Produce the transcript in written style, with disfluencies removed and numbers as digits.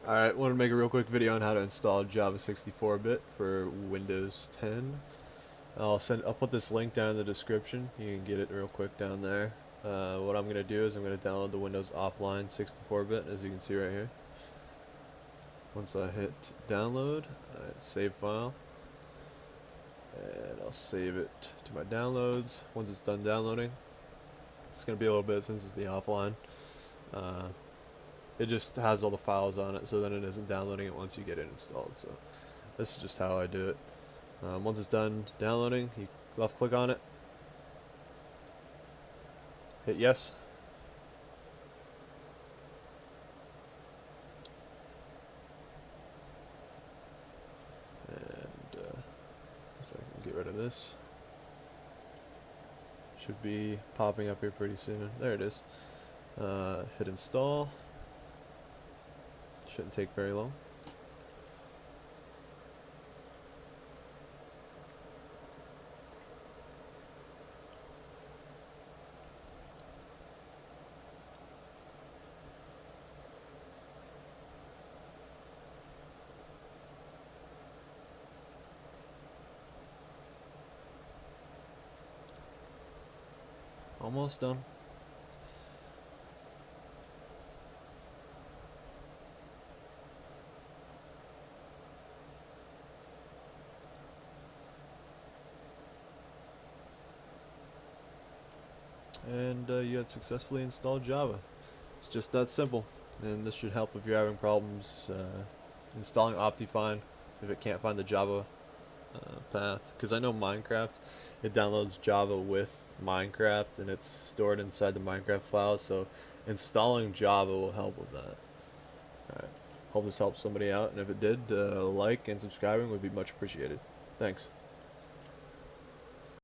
Alright, want to make a real quick video on how to install Java 64-bit for Windows 10. I'll put this link down in the description. You can get it real quick down there. What I'm gonna do is I'm gonna download the Windows offline 64-bit, as you can see right here. Once I hit download, save file, and I'll save it to my downloads. Once it's done downloading, it's gonna be a little bit since it's the offline. Uh, it just has all the files on it, so then it isn't downloading it once you get it installed. So this is just how I do it. Once it's done downloading, you left click on it, hit yes, and so I can get rid of this. Should be popping up here pretty soon. There it is. Hit install. Shouldn't take very long. Almost done. And you have successfully installed Java. It's just that simple, and this should help if you're having problems installing Optifine if it can't find the Java path. Because I know Minecraft, it downloads Java with Minecraft, and it's stored inside the Minecraft file, so installing Java will help with that. Alright, hope this helps somebody out, and if it did, like and subscribing would be much appreciated. Thanks.